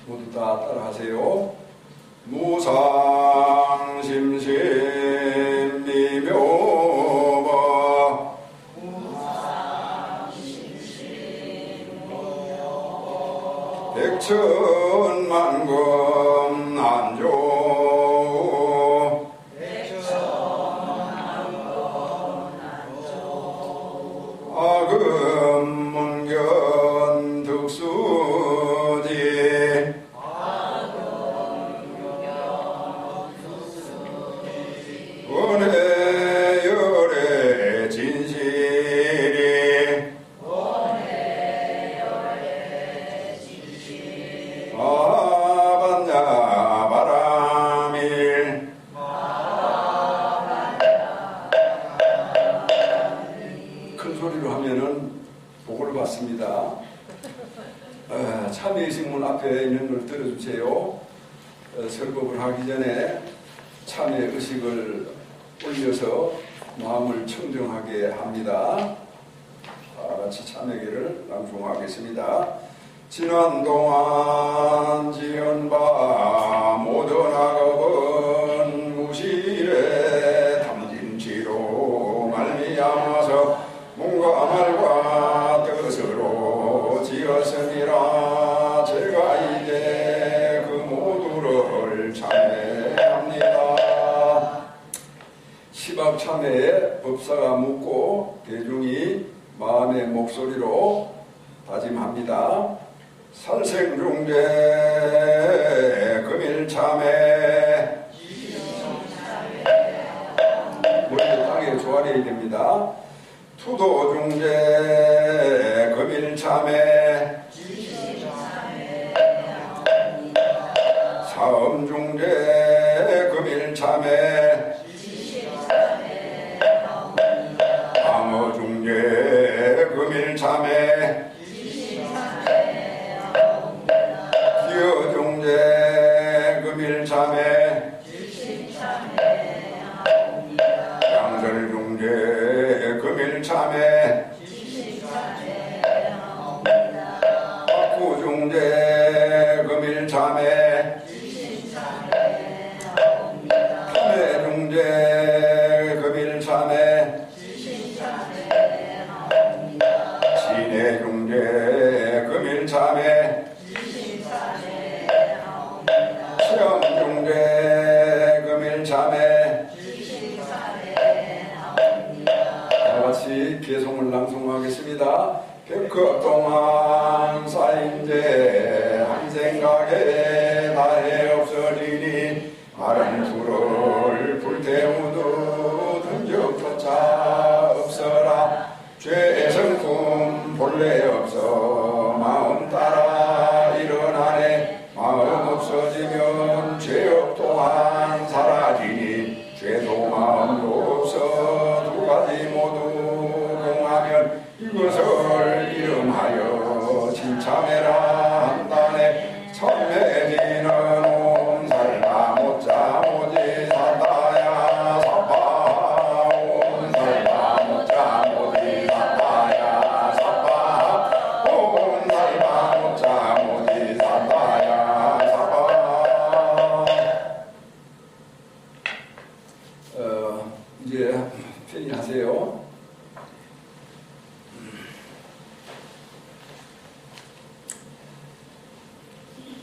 모두 다 따라하세요. 무상심심미묘바 백천만금 안조 아금문견 득수지 원해열의 진실이 아반야 바람일 큰 소리로 하면은 복을 받습니다. 참회의식문 앞에 있는 걸 들어주세요. 설법을 하기 전에 참회의식을 올려서 마음을 청정하게 합니다. 다 같이 참회기를 낭송하겠습니다. 지난 동안 지은 바 모든 악업은 무실에 탐진치로 말미암아서 몸과 말과 뜻으로 지었으니라. 제가 이제 그 모두를 참회합니다. 시박참회에 법사가 묻고 대중이 마음의 목소리로 다짐합니다. 살생중재 금일참회 머리 땅에 조아려야 됩니다. 투도중재 금일참회 사음중재 금일참회 방어중재 금일참회 기어중재 금일참회 양설중재 금일참회 학구중재 금일참회 탐해중재 금일참회 진해중재 금일참회 시험중재 금일참회 다같이 개송을 낭송하겠습니다. 백급 동안 쌓인제 한 생각에 다해 없어지니 마른 불을 불태우듯 흔적조차 없어라. 죄의 성품 본래 없어 마음 따라 일어나네. 마음 없어지면 죄업 또한 사라지니 죄도 마음도 없어 두 가지 모두 공하면 이것을 이름하여 진참해라 한다네. 참회지는 온살다 못자 모지 사다야 사바 온살다 못자 모지 사다야 사바 온살다 못자 모지 사다야 사바. 이제 편히 하세요.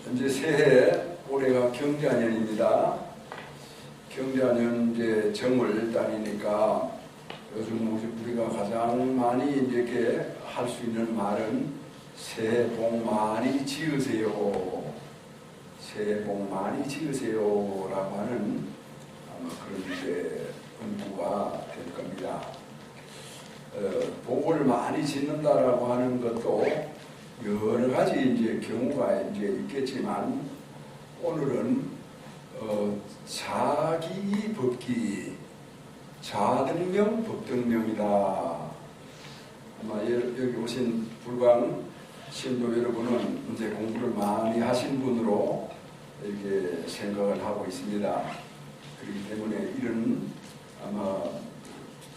현재 새해 올해가 경자년입니다. 경자년 이제 정월 달이니까 요즘 우리가 가장 많이 이렇게 할 수 있는 말은 새해 복 많이 지으세요. 새해 복 많이 지으세요라고 하는 아마 그런 이제 문구가 될 겁니다. 복을 많이 짓는다라고 하는 것도 여러 가지 이제 경우가 이제 있겠지만 오늘은 자기 법기, 자등명 법등명이다. 아마 여기 오신 불광 신도 여러분은 이제 공부를 많이 하신 분으로 이렇게 생각을 하고 있습니다. 그렇기 때문에 이런 아마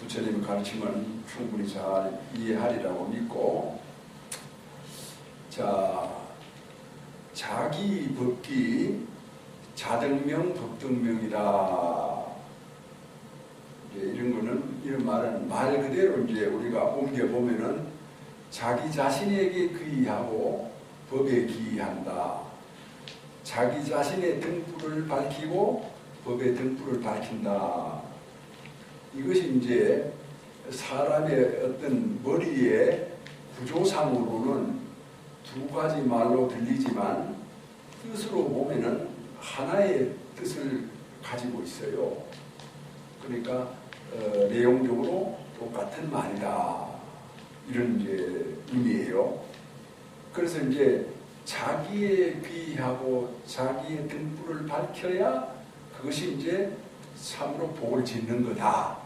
부처님의 가르침은 충분히 잘 이해하리라고 믿고, 자, 자기 법기 자등명 법등명이다. 이제 이런 거는, 이런 말은 말 그대로 이제 우리가 옮겨 보면은 자기 자신에게 귀의하고 법에 기이한다. 자기 자신의 등불을 밝히고 법의 등불을 밝힌다. 이것이 이제 사람의 어떤 머리의 구조상으로는 두 가지 말로 들리지만 뜻으로 보면은 하나의 뜻을 가지고 있어요. 그러니까 내용적으로 똑같은 말이다. 이런 이제 의미예요. 그래서 이제 자기의 귀하고 자기의 등불을 밝혀야 그것이 이제 참으로 복을 짓는 거다.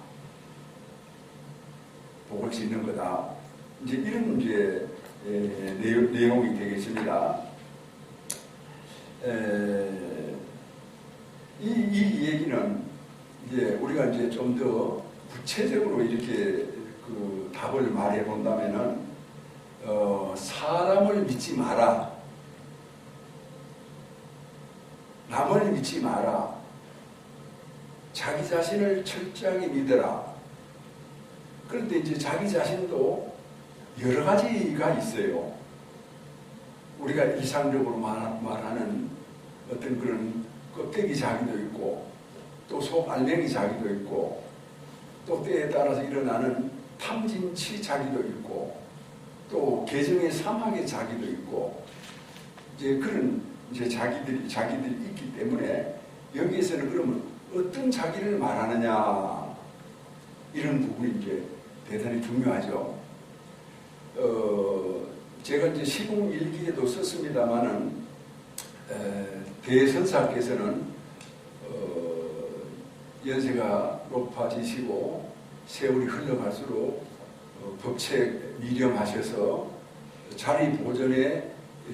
복을 짓는 거다. 이제 이런 이제 내용이 되겠습니다. 이 얘기는 이제 우리가 이제 좀 더 구체적으로 이렇게 그 답을 말해 본다면은 사람을 믿지 마라. 남을 믿지 마라. 자기 자신을 철저하게 믿어라. 그런데 이제 자기 자신도 여러 가지가 있어요. 우리가 이상적으로 말하는 어떤 그런 껍데기 자기도 있고, 또 속 알맹이 자기도 있고, 또 때에 따라서 일어나는 탐진치 자기도 있고, 또 개정의 사막의 자기도 있고, 이제 그런 이제 자기들이 있기 때문에 여기에서는 그러면 어떤 자기를 말하느냐, 이런 부분이 이제 대단히 중요하죠. 제가 이제 시공일기에도 썼습니다만은 대선사께서는 연세가 높아지시고 세월이 흘러갈수록 법책 미령하셔서 자리 보존의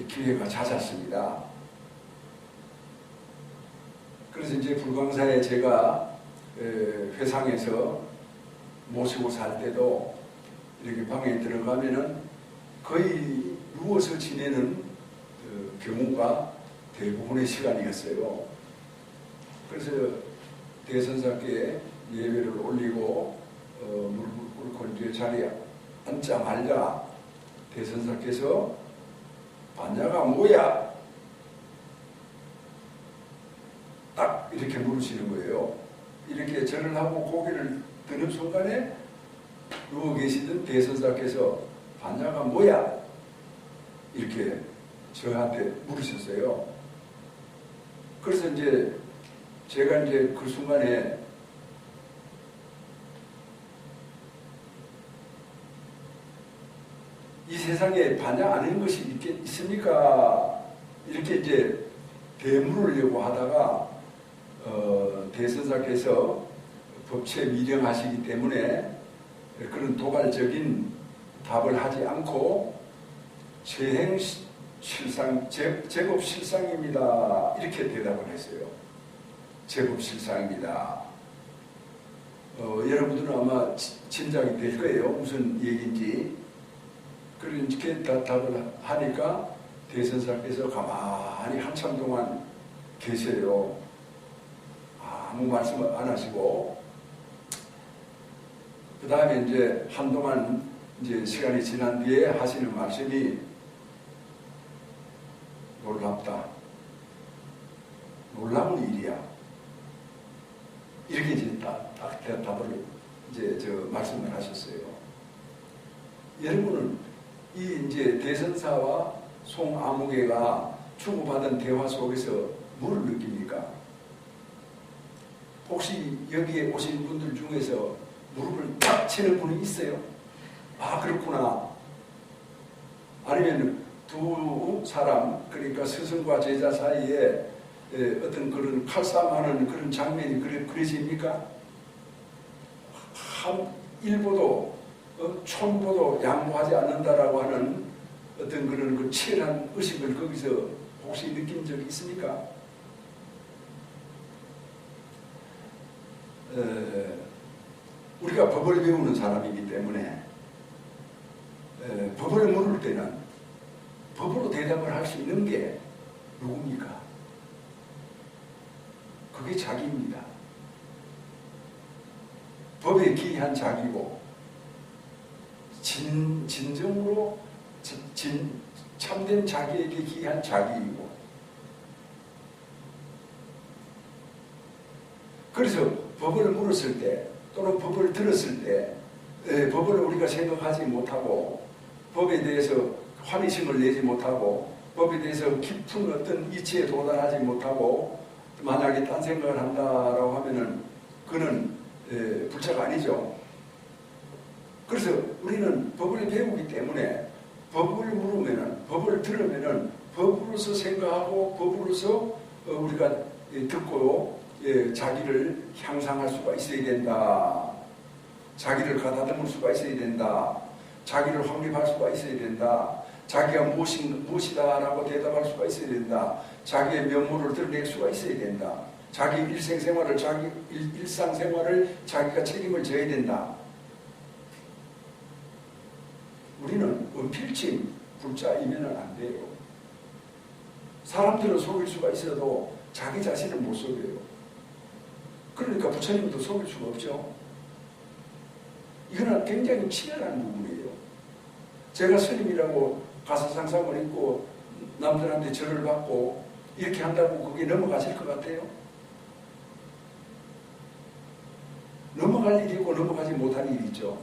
기회가 잦았습니다. 그래서 이제 불광사에 제가 회상에서 모시고 살 때도 이렇게 방에 들어가면은 거의 누워서 지내는 경우가 대부분의 시간이었어요. 그래서 대선사께 예배를 올리고 무릎을 꿇고 이제 자리에 앉자마자 대선사께서 반야가 뭐야? 딱 이렇게 물으시는 거예요. 이렇게 절을 하고 고개를 드는 순간에 누워 계시던 대선사께서 반야가 뭐야? 이렇게 저한테 물으셨어요. 그래서 이제 제가 이제 그 순간에 이 세상에 반야 아닌 것이 있습니까? 이렇게 이제 대물으려고 하다가 대선사께서 법체 미령하시기 때문에 그런 도발적인 답을 하지 않고 제법 실상입니다. 이렇게 대답을 했어요. 제법 실상입니다. 여러분들은 아마 짐작이 될 거예요. 무슨 얘기인지. 그렇게 답을 하니까 대선사께서 가만히 한참 동안 계세요. 아무 말씀을 안 하시고, 그 다음에 이제 한동안 이제 시간이 지난 뒤에 하시는 말씀이 놀랍다. 놀라운 일이야. 이렇게 이제 딱 대답을 이제 말씀을 하셨어요. 여러분은 이 이제 대선사와 송아무개가 주고받은 대화 속에서 뭘 느낍니까? 혹시 여기에 오신 분들 중에서 무릎을 탁 치는 분이 있어요? 아, 그렇구나. 아니면 두 사람, 그러니까 스승과 제자 사이에 어떤 그런 칼싸움하는 그런 장면이 그려집니까? 한 일보도 촌보도 양보하지 않는다라고 하는 어떤 그런 그 치열한 의식을 거기서 혹시 느낀 적이 있습니까? 우리가 법을 배우는 사람이기 때문에 법을 물을 때는 법으로 대답을 할 수 있는 게 누굽니까? 그게 자기입니다. 법에 기이한 자기고 진정으로 참된 자기에게 기이한 자기이고, 그래서 법을 물었을 때 또는 법을 들었을 때 법을 우리가 생각하지 못하고 법에 대해서 환희심을 내지 못하고 법에 대해서 깊은 어떤 이치에 도달하지 못하고 만약에 딴 생각을 한다라고 하면은 그는 불자가 아니죠. 그래서 우리는 법을 배우기 때문에 법을 물으면은, 법을 들으면은 법으로서 생각하고 법으로서 우리가 듣고 자기를 향상할 수가 있어야 된다. 자기를 가다듬을 수가 있어야 된다. 자기를 확립할 수가 있어야 된다. 자기가 무엇이다라고 대답할 수가 있어야 된다. 자기의 면모를 드러낼 수가 있어야 된다. 자기 일상생활을 자기가 책임을 져야 된다. 우리는 은필침 불자이면은 안 돼요. 사람들은 속일 수가 있어도 자기 자신은 못 속여요. 그러니까 부처님도 속일 수가 없죠. 이거는 굉장히 치열한 부분이에요. 제가 스님이라고 가사상상을 입고 남들한테 절을 받고 이렇게 한다고 그게 넘어가실 것 같아요? 넘어갈 일이 있고 넘어가지 못할 일이 있죠.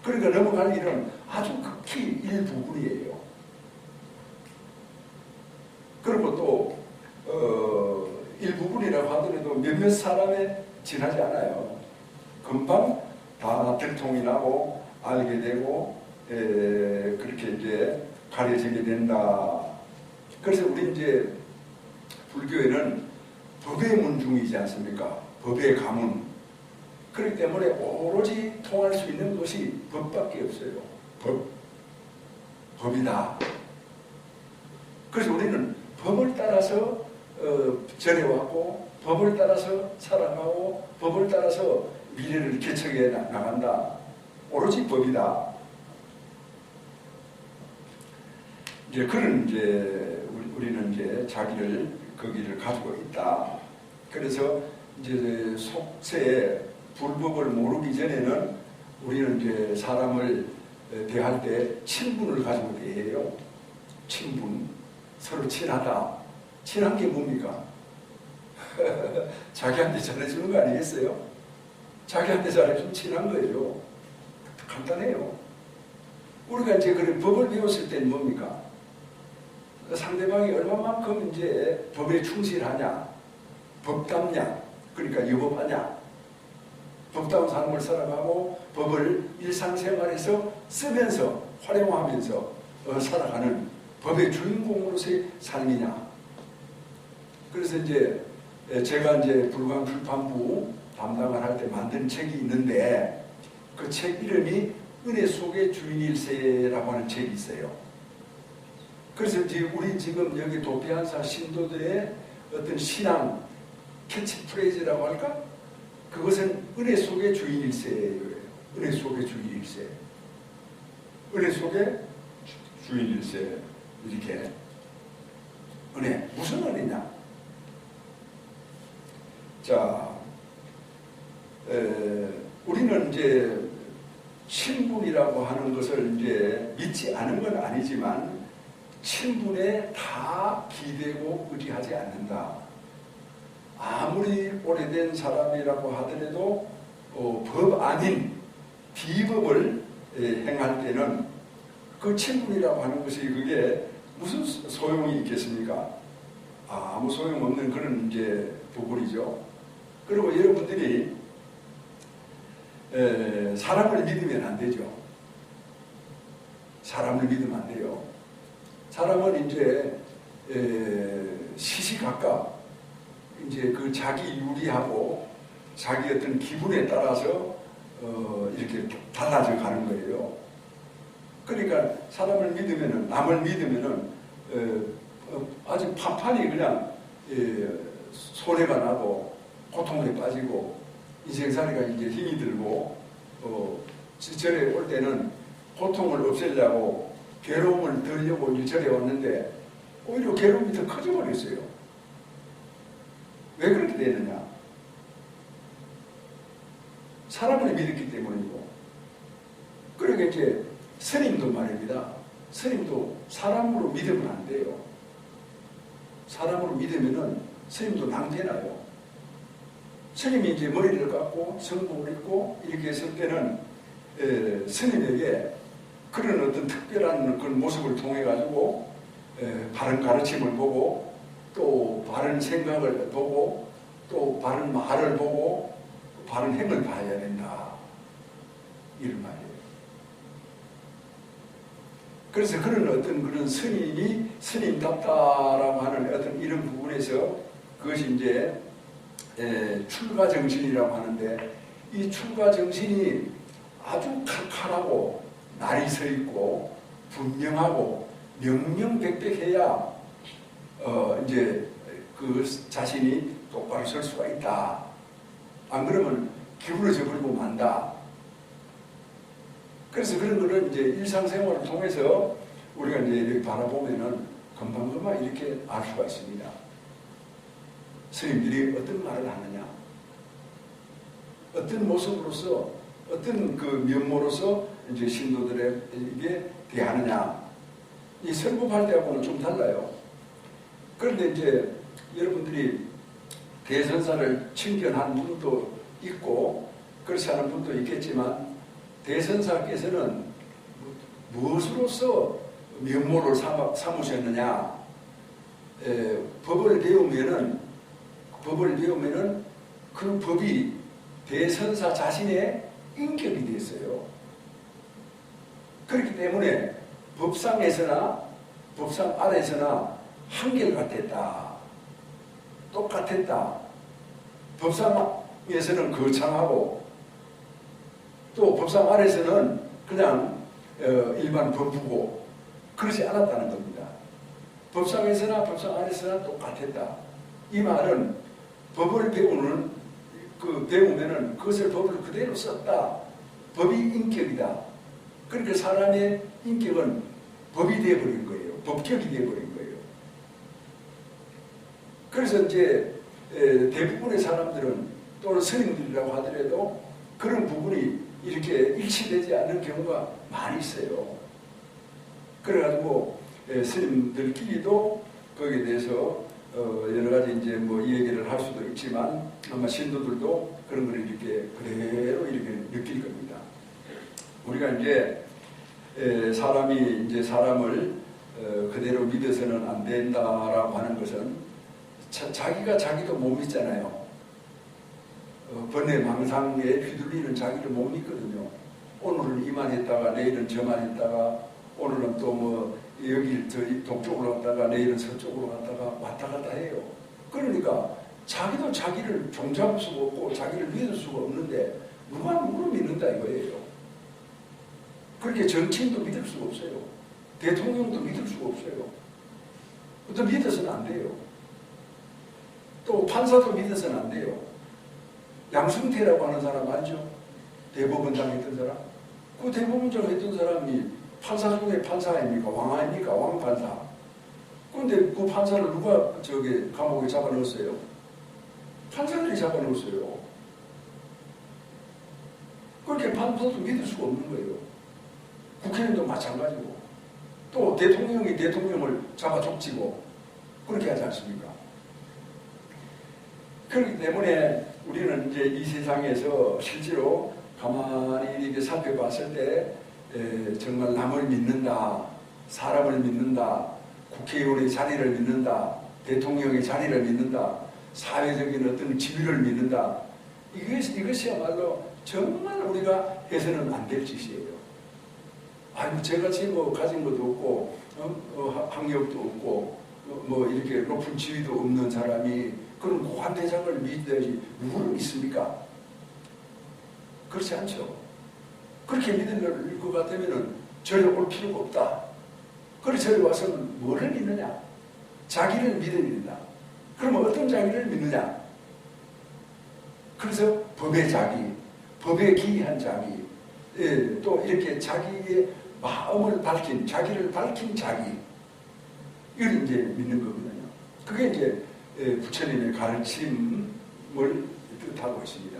그러니까 넘어갈 일은 아주 극히 일부분이에요. 그리고 또 일부분이라고 하더라도 몇몇 사람에 지나지 않아요. 금방 다 들통이 나고 알게 되고 그렇게 이제 가려지게 된다. 그래서 우리 이제 불교에는 법의 문중이지 않습니까? 법의 가문. 그렇기 때문에 오로지 통할 수 있는 것이 법밖에 없어요. 법이다. 그래서 우리는 법을 따라서 전해왔고 법을 따라서 살아가고 법을 따라서 미래를 개척해 나간다. 오로지 법이다. 이제 그런 이제 우리는 이제 자기를 거기를 가지고 있다. 그래서 이제 속세에 불법을 모르기 전에는 우리는 이제 사람을 대할 때 친분을 가지고 대해요. 친분. 서로 친하다. 친한 게 뭡니까? 자기한테 잘해주는 거 아니겠어요? 자기한테 잘해주면 친한 거예요. 간단해요. 우리가 이제 그런 법을 배웠을 때는 뭡니까? 상대방이 얼마만큼 이제 법에 충실하냐, 법답냐, 그러니까 여법하냐, 법다운 삶을 살아가고 법을 일상생활에서 쓰면서 활용하면서 살아가는 법의 주인공으로서의 삶이냐. 그래서 이제 제가 이제 불광출판부 담당을 할 때 만든 책이 있는데 그 책 이름이 은혜 속의 주인일세라고 하는 책이 있어요. 그래서 우리 지금 여기 도피한사 신도들의 어떤 신앙 캐치프레이즈라고 할까? 그것은 은혜 속의 주인일세예요. 은혜 속의 주인일세. 은혜 속의 주인일세. 이렇게. 은혜. 무슨 은혜냐? 자, 우리는 이제 친분이라고 하는 것을 이제 믿지 않은 건 아니지만 친분에 다 기대고 의지하지 않는다. 아무리 오래된 사람이라고 하더라도 법 아닌 비법을 행할 때는 그 친분이라고 하는 것이 그게 무슨 소용이 있겠습니까? 아무 소용없는 그런 이제 부분이죠. 그리고 여러분들이 사람을 믿으면 안 되죠. 사람을 믿으면 안 돼요. 사람은 이제 시시각각 이제 그 자기 유리하고 자기 어떤 기분에 따라서 이렇게 달라져 가는 거예요. 그러니까 사람을 믿으면은, 남을 믿으면은 아주 판판이 그냥 손해가 나고 고통에 빠지고 인생살이가 이제 힘이 들고 절에 올 때는 고통을 없애려고 괴로움을 덜려고 이제 절에 왔는데 오히려 괴로움이 더 커져버렸어요. 왜 그렇게 되느냐? 사람을 믿었기 때문이고. 그러니까 이제 스님도 말입니다. 스님도 사람으로 믿으면 안 돼요. 사람으로 믿으면은 스님도 낭패나요. 스님이 이제 머리를 깎고 성복을 입고 이렇게 했을 때는 스님에게 그런 어떤 특별한 그런 모습을 통해 가지고 바른 가르침을 보고 또 바른 생각을 보고 또 바른 말을 보고 바른 행을 봐야 된다. 이런 말이에요. 그래서 그런 어떤 그런 스님이 스님답다라고 하는 어떤 이런 부분에서 그것이 이제 출가 정신이라고 하는데 이 출가 정신이 아주 칼칼하고 날이 서 있고 분명하고 명명백백해야 이제 그 자신이 똑바로 설 수가 있다. 안 그러면 기울어져 버리고 만다. 그래서 그런 거를 이제 일상생활을 통해서 우리가 이제 이렇게 바라보면은 금방금방 이렇게 알 수가 있습니다. 스님들이 어떤 말을 하느냐, 어떤 모습으로서, 어떤 그 면모로서 이제 신도들에게 대하느냐, 이 설법할 때하고는 좀 달라요. 그런데 이제 여러분들이 대선사를 친견한 분도 있고 그렇지 않은 분도 있겠지만 대선사께서는 무엇으로서 면모를 삼으셨느냐? 법을 배우면은 그 법이 대선사 자신의 인격이 됐어요. 그렇기 때문에 법상에서나 법상 아래서나 한결같았다. 똑같았다. 법상에서는 거창하고 또 법상 아래서는 그냥 일반 법부고 그러지 않았다는 겁니다. 법상에서나 법상 아래서나 똑같았다. 이 말은 법을 배우면은 그것을 법을 그대로 썼다. 법이 인격이다. 그러니까 사람의 인격은 법이 되어버린 거예요. 법격이 되어버린 거예요. 그래서 이제 대부분의 사람들은 또는 스님들이라고 하더라도 그런 부분이 이렇게 일치되지 않는 경우가 많이 있어요. 그래가지고 스님들끼리도 거기에 대해서 여러 가지 이제 뭐 얘기를 할 수도 있지만 아마 신도들도 그런 걸 이렇게 그대로 이렇게 느낄 겁니다. 우리가 이제 사람이 이제 사람을 그대로 믿어서는 안 된다라고 하는 것은 자기가 자기도 못 믿잖아요. 번뇌 망상에 휘둘리는 자기를 못 믿거든요. 오늘은 이만했다가 내일은 저만했다가 오늘은 또 뭐 여기 저 동쪽으로 갔다가 내일은 서쪽으로 갔다가 왔다 갔다 해요. 그러니까 자기도 자기를 종잡을 수가 없고 자기를 믿을 수가 없는데 누가 누구를 믿는다 이거예요. 그렇게 정치인도 믿을 수가 없어요. 대통령도 믿을 수가 없어요. 또 믿어서는 안 돼요. 또 판사도 믿어서는 안 돼요. 양승태라고 하는 사람 알죠? 대법원장 했던 사람. 그 대법원장 했던 사람이 판사 중에 판사 아닙니까? 왕 아닙니까? 왕판사. 그런데 그 판사를 누가 감옥에 잡아넣었어요? 판사들이 잡아넣었어요. 그렇게 판사도 믿을 수가 없는 거예요. 국회의원도 마찬가지고. 또 대통령이 대통령을 잡아 족치고 그렇게 하지 않습니까? 그렇기 때문에 우리는 이제 이 세상에서 실제로 가만히 이렇게 살펴봤을 때 정말 남을 믿는다, 사람을 믿는다, 국회의원의 자리를 믿는다, 대통령의 자리를 믿는다, 사회적인 어떤 지위를 믿는다. 이것이야말로 정말 우리가 해서는 안 될 짓이에요. 아니, 제같이 뭐 가진 것도 없고, 학력도 없고, 뭐 이렇게 높은 지위도 없는 사람이 그런 고한 대장을 믿어야지 누구를 믿습니까? 그렇지 않죠. 그렇게 믿을 것 같으면 절에 올 필요가 없다. 그래서 절에 와서는 뭐를 믿느냐? 자기를 믿어야 된다. 그러면 어떤 자기를 믿느냐? 그래서 법의 자기, 법에 기이한 자기, 또 이렇게 자기의 마음을 밝힌, 자기를 밝힌 자기, 이걸 이제 믿는 거거든요. 그게 이제 부처님의 가르침을 뜻하고 있습니다.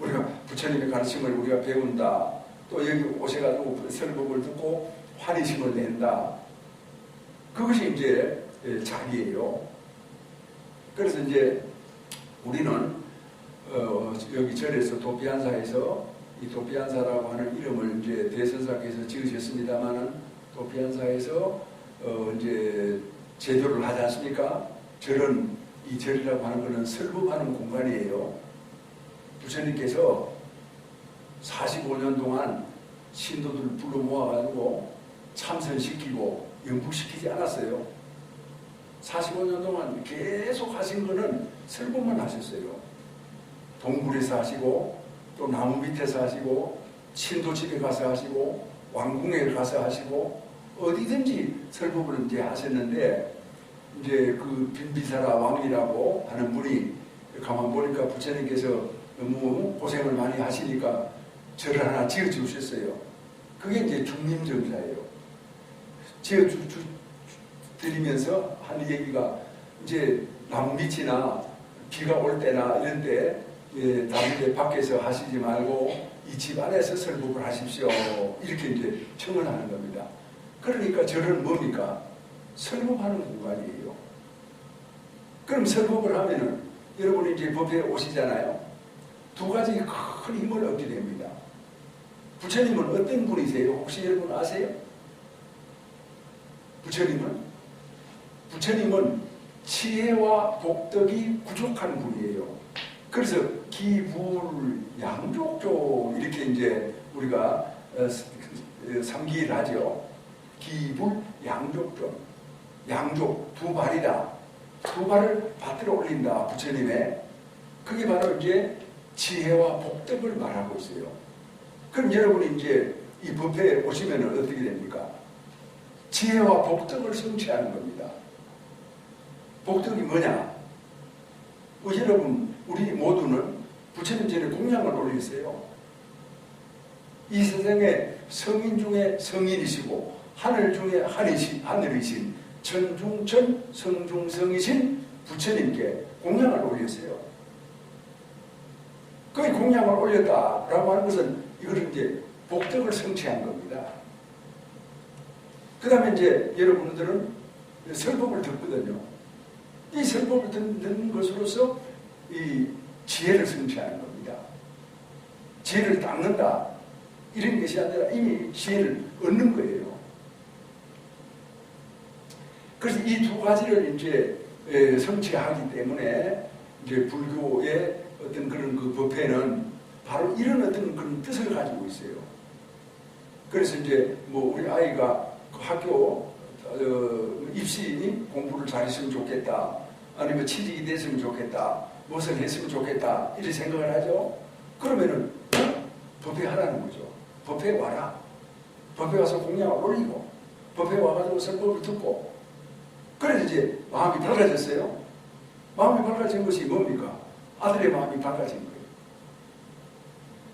우리가 부처님의 가르침을 우리가 배운다, 또 여기 오셔가지고 설법을 듣고 환희심을 낸다, 그것이 이제 자기예요. 그래서 이제 우리는 여기 절에서 도피한사에서 이 도피한사라고 하는 이름을 이제 대선사께서 지으셨습니다만은, 도피한사에서 이제 제도를 하지 않습니까? 절은, 이 절이라고 하는 것은 설법하는 공간이에요. 부처님께서 45년 동안 신도들 불러 모아가지고 참선시키고 영부시키지 않았어요. 45년 동안 계속 하신 거는 설법만 하셨어요. 동굴에서 하시고, 또 나무 밑에서 하시고, 신도집에 가서 하시고, 왕궁에 가서 하시고, 어디든지 설법을 이제 하셨는데, 이제 그 빈비사라 왕이라고 하는 분이 가만 보니까 부처님께서 너무 고생을 많이 하시니까 절을 하나 지어 주셨어요. 그게 이제 중림정사예요. 지어 드리면서 하는 얘기가, 이제 나무 밑이나 비가 올 때나 이런 때 다른 데 밖에서 하시지 말고 이 집 안에서 설법을 하십시오, 이렇게 이제 청을 하는 겁니다. 그러니까 절은 뭡니까? 설법하는 공간이에요. 그럼 설법을 하면은 여러분이 이제 법에 오시잖아요. 두 가지 큰 힘을 얻게 됩니다. 부처님은 어떤 분이세요? 혹시 여러분 아세요? 부처님은 지혜와 복덕이 부족한 분이에요. 그래서 기불양족조, 이렇게 이제 우리가 삼기를 하죠. 기불양족조, 양족 두 발이다. 두 발을 받들어 올린다, 부처님의. 그게 바로 이제 지혜와 복덕을 말하고 있어요. 그럼 여러분이 이제 이 법회에 오시면 어떻게 됩니까? 지혜와 복덕을 성취하는 겁니다. 복덕이 뭐냐? 여러분, 우리 모두는 부처님 전에 공양을 올렸어요. 이 세상에 성인 중에 성인이시고 하늘 중에 하늘이신 천중천 성중성이신 부처님께 공양을 올렸어요. 그 공양을 올렸다라고 하는 것은 이걸 이제 복덕을 성취한 겁니다. 그 다음에 이제 여러분들은 설법을 듣거든요. 이 설법을 듣는 것으로서 이 지혜를 성취하는 겁니다. 지혜를 닦는다, 이런 것이 아니라 이미 지혜를 얻는 거예요. 그래서 이 두 가지를 이제 성취하기 때문에 이제 불교의 어떤 그런 그 법회는 바로 이런 어떤 그런 뜻을 가지고 있어요. 그래서 이제 뭐 우리 아이가 그 학교 입시 공부를 잘했으면 좋겠다, 아니면 취직이 됐으면 좋겠다, 무엇을 했으면 좋겠다, 이렇게 생각을 하죠. 그러면은 법회 하라는 거죠. 법회에 와라. 법회 와서 공양을 올리고, 법회 와가지고 설법을 듣고. 그래서 이제 마음이 밝아졌어요. 마음이 밝아진 것이 뭡니까? 아들의 마음이 밝아진 거예요.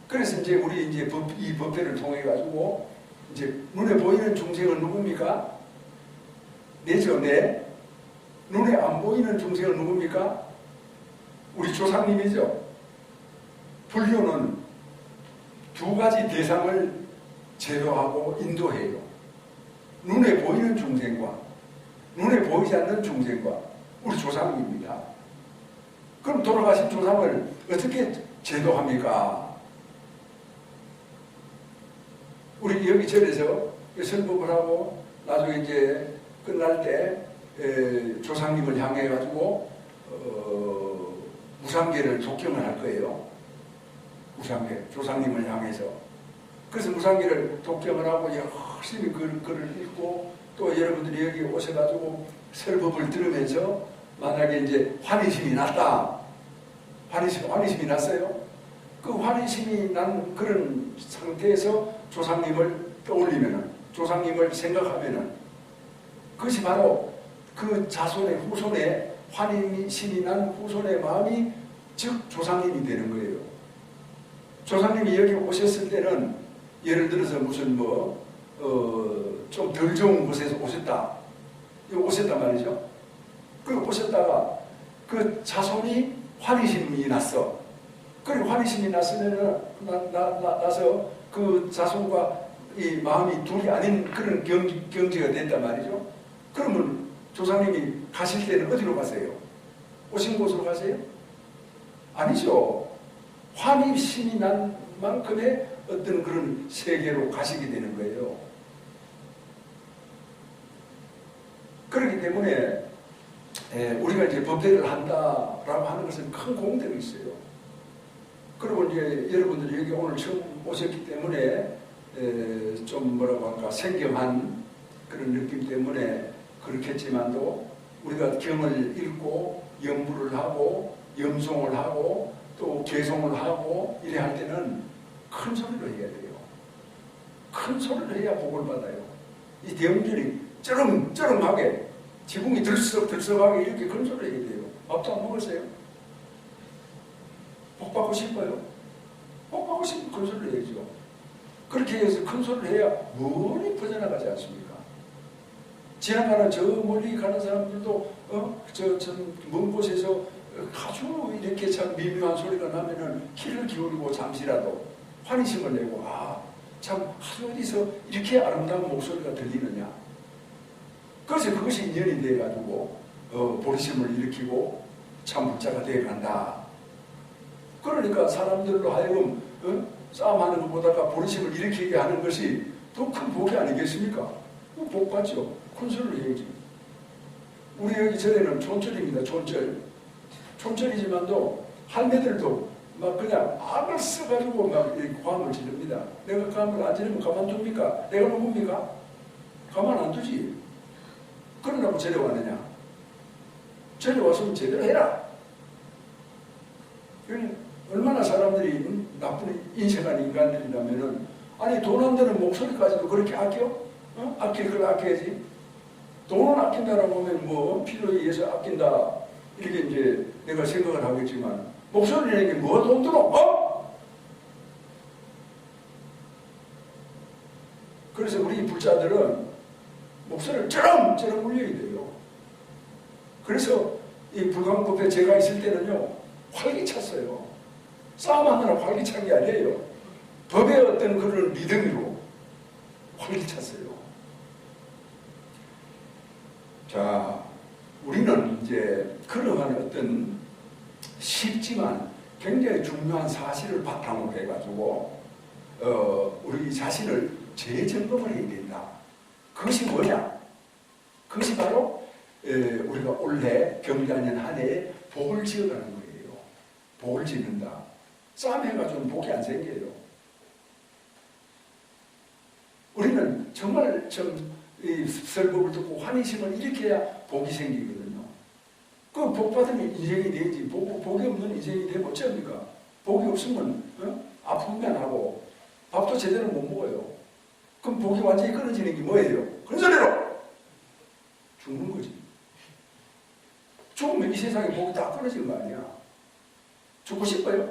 그래서 이제 우리 이제 이 법회를 통해 가지고 이제 눈에 보이는 중생은 누굽니까? 내죠, 내. 눈에 안 보이는 중생은 누굽니까? 우리 조상님이죠. 불교는 두 가지 대상을 제도하고 인도해요. 눈에 보이는 중생과 눈에 보이지 않는 중생과 우리 조상입니다. 그럼 돌아가신 조상을 어떻게 제도합니까? 우리 여기 절에서 설법을 하고 나중에 이제 끝날 때 조상님을 향해 가지고 무상계를 독경을 할 거예요. 무상계, 조상님을 향해서. 그래서 무상계를 독경을 하고 열심히 글을 읽고, 또 여러분들이 여기 오셔가지고 설법을 들으면서 만약에 이제 환희심이 났다. 환희심이 났어요. 그 환희심이 난 그런 상태에서 조상님을 떠올리면은, 조상님을 생각하면은, 그것이 바로 그 자손의 후손의 환희심이 난 후손의 마음이 즉 조상님이 되는 거예요. 조상님이 여기 오셨을 때는 예를 들어서 무슨 좀 덜 좋은 곳에서 오셨다. 이거 오셨단 말이죠. 그리고 오셨다가 그 자손이 환희심이 났어. 그리고 환희심이 났으면은 나서 그 자손과 이 마음이 둘이 아닌 그런 경지가 됐단 말이죠. 그러면 조상님이 가실 때는 어디로 가세요? 오신 곳으로 가세요? 아니죠. 환희심이 난 만큼의 어떤 그런 세계로 가시게 되는 거예요. 그렇기 때문에 우리가 이제 법회를 한다라고 하는 것은 큰 공덕이 있어요. 그리고 이제 여러분들이 여기 오늘 처음 오셨기 때문에 좀 뭐라고 할까 생경한 그런 느낌 때문에 그렇겠지만도 우리가 경을 읽고 염불을 하고 염송을 하고 또 개송을 하고 이래 할 때는 큰 소리로 해야 돼요. 큰 소리로 해야 복을 받아요. 이 대음절이 쩌렁쩌렁하게 지붕이 들썩들썩하게 이렇게 큰 소리로 해야 돼요. 밥도 안 먹었어요? 복 받고 싶어요? 복 받고 싶으면 큰 소리로 해야죠. 그렇게 해서 큰 소리를 해야 멀리 퍼져나가지 않습니까? 지나가는 저 멀리 가는 사람들도 먼 곳에서 아주 이렇게 참 미묘한 소리가 나면은 귀를 기울이고 잠시라도 환희심을 내고 참 어디서 이렇게 아름다운 목소리가 들리느냐. 그래서 그것이 인연이 돼가지고 보리심을 일으키고 참 불자가 되어간다. 그러니까 사람들로 하여금 싸움하는 것보다가 보리심을 일으키게 하는 것이 더 큰 복이 아니겠습니까? 복 받죠. 큰 소리를 해야지. 우리 여기 절에는 촌철입니다. 촌철이지만도 할매들도 막 그냥 악을 써가지고 막 고함을 지릅니다. 내가 고함을 안 지르면 가만둡니까? 내가 누굽니까? 가만 안 두지. 그러라고 절에 왔느냐? 절에 왔으면 제대로 해라. 얼마나 사람들이 나쁜 인생한 인간들이라면은 아니 돈 안 되는 목소리까지도 그렇게 아껴? 아낄 걸 아껴야지. 돈을 아낀다라고 하면 필요에 의해서 아낀다 이렇게 이제 내가 생각을 하겠지만 목소리 내는 게 돈 들어? 그래서 우리 불자들은 목소리를 쩌렁쩌렁 울려야 돼요. 그래서 이 불광법에 제가 있을 때는요 활기찼어요. 싸움하느라 활기찬 게 아니에요. 법의 어떤 그런 리듬으로 활기찼어요. 자, 우리는 이제 그러한 어떤 쉽지만 굉장히 중요한 사실을 바탕으로 해가지고 우리 자신을 재점검을 해야 된다. 그것이 뭐냐? 그것이 바로 우리가 올해 경자년 한 해에 복을 지어가는 거예요. 복을 짓는다. 싸움해가지고는 복이 안 생겨요. 우리는 정말 이 설법을 듣고 환희심을 일으켜야 복이 생기거든요. 그 복 받으면 인생이 되지. 복이 없는 인생이 되면 어쩝니까? 복이 없으면 아프면 하고 밥도 제대로 못 먹어요. 그럼 복이 완전히 끊어지는 게 뭐예요? 큰 소리로! 죽는 거지. 죽으면 이 세상에 복이 다 끊어지는 거 아니야. 죽고 싶어요?